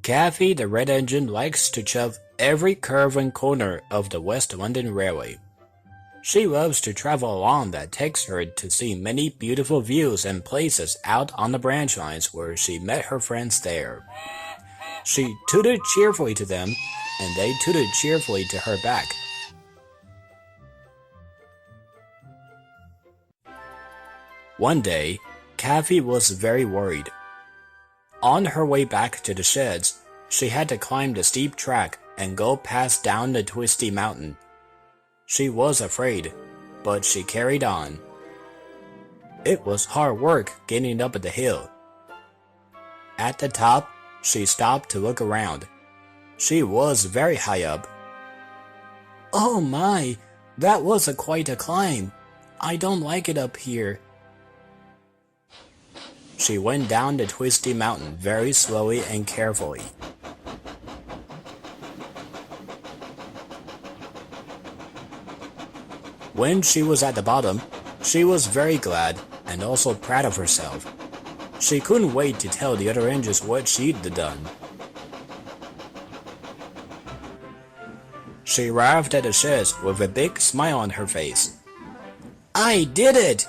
Kathy the Red Engine likes to chop every curve and corner of the West London Railway. She loves to travel along that takes her to see many beautiful views and places out on the branch lines where she met her friends there. She tooted cheerfully to them, and they tooted cheerfully to her back. One day, Kathy was very worried. On her way back to the sheds, she had to climb the steep track and go past down the twisty mountain. She was afraid, but she carried on. It was hard work getting up the hill. At the top, she stopped to look around. She was very high up. "Oh my, that was quite a climb. I don't like it up here." She went down the twisty mountain very slowly and carefully. When she was at the bottom, she was very glad and also proud of herself. She couldn't wait to tell the other engines what she'd done. She arrived at the sheds with a big smile on her face. "I did it!"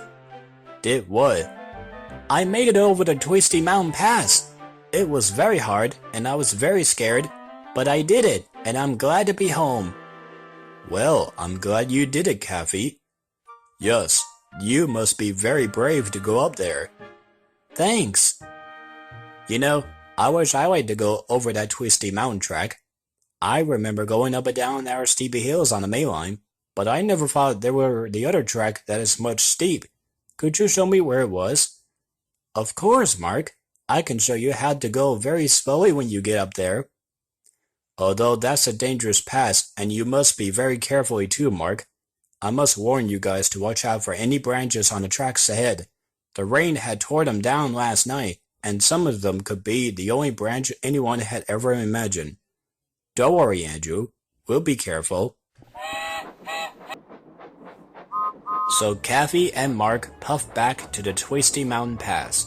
"Did what?" "I made it over the twisty mountain pass. It was very hard and I was very scared, but I did it and I'm glad to be home." "Well, I'm glad you did it, Kathy." "Yes, you must be very brave to go up there." "Thanks." "You know, I wish I liked to go over that twisty mountain track. I remember going up and down our steepy hills on the main line, but I never thought there were the other track that is much steep. Could you show me where it was?" "Of course, Mark. I can show you how to go very slowly when you get up there." "Although that's a dangerous pass, and you must be very carefully too, Mark. I must warn you guys to watch out for any branches on the tracks ahead. The rain had tore them down last night, and some of them could be the only branch anyone had ever imagined. Don't worry, Andrew. We'll be careful." So Kathy and Mark puffed back to the twisty mountain pass.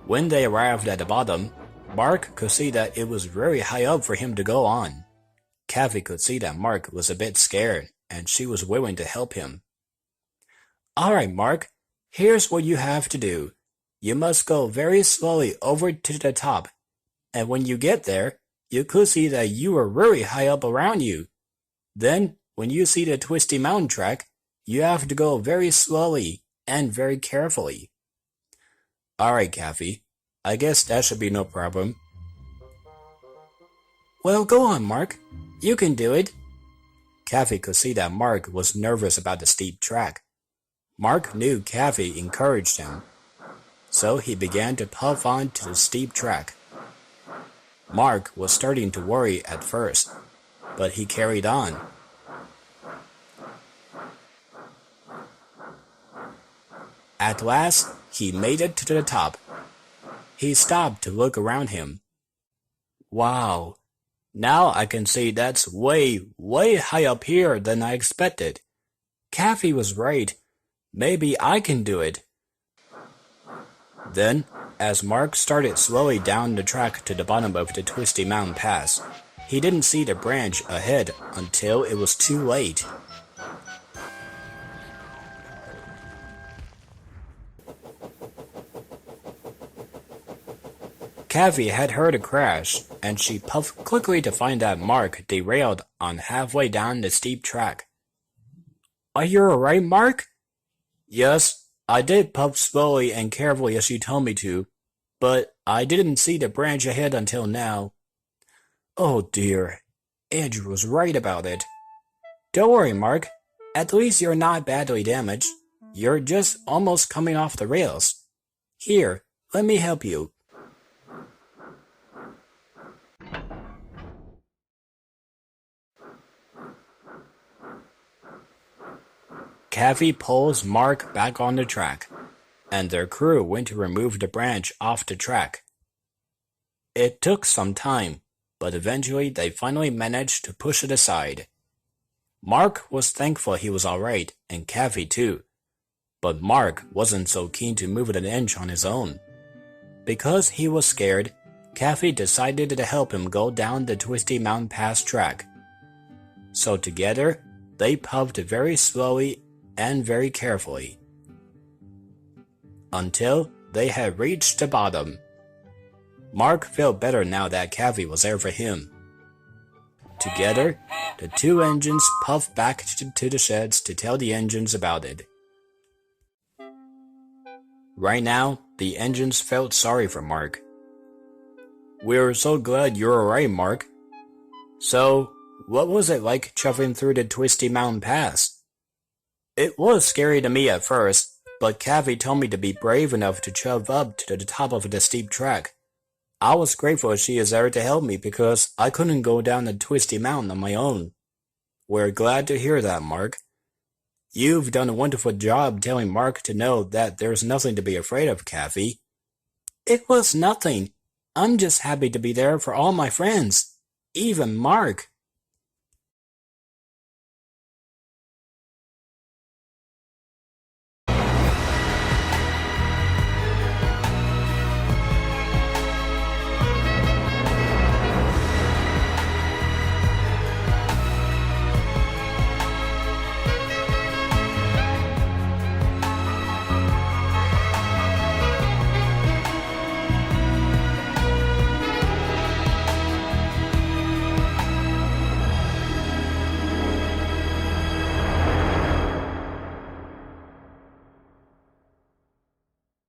When they arrived at the bottom, Mark could see that it was very high up for him to go on. Kathy could see that Mark was a bit scared, and she was willing to help him. "All right, Mark, here's what you have to do. You must go very slowly over to the top, and when you get there, you could see that you are really high up around you. Then, when you see the twisty mountain track, you have to go very slowly and very carefully." "All right, Kathy. I guess that should be no problem." "Well, go on, Mark. You can do it." Kathy could see that Mark was nervous about the steep track. Mark knew Kathy encouraged him, so he began to puff on to the steep track. Mark was starting to worry at first, but he carried on. At last, he made it to the top. He stopped to look around him. "Wow, now I can see that's way, way high up here than I expected. Kathy was right. Maybe I can do it." Then, as Mark started slowly down the track to the bottom of the twisty mountain pass, He didn't see the branch ahead until it was too late. Cavi had heard a crash, and she puffed quickly to find that Mark derailed on halfway down the steep track. Are you alright, Mark? Yes, I did puff slowly and carefully as you told me to, but I didn't see the branch ahead until now. Oh dear, Andrew was right about it. Don't worry, Mark. At least you're not badly damaged. You're just almost coming off the rails. Here, let me help you. Cavi pulls Mark back on the track, and their crew went to remove the branch off the track. It took some time, but eventually they finally managed to push it aside. Mark was thankful he was alright, and Cavi too, but Mark wasn't so keen to move it an inch on his own. Because he was scared, Cavi decided to help him go down the twisty mountain pass track. So together, they puffed very slowly and very carefully, until they had reached the bottom. Mark felt better now that Cavi was there for him. Together, the two engines puffed back to the sheds to tell the engines about it. Right now, the engines felt sorry for Mark. We're so glad you're alright, Mark. So, what was it like chuffing through the twisty mountain pass? It was scary to me at first, but Cavi told me to be brave enough to chuff up to the top of the steep track. I was grateful she is there to help me because I couldn't go down the twisty mountain on my own. We're glad to hear that, Mark. You've done a wonderful job telling Mark to know that there's nothing to be afraid of, Cavi. It was nothing. I'm just happy to be there for all my friends, even Mark.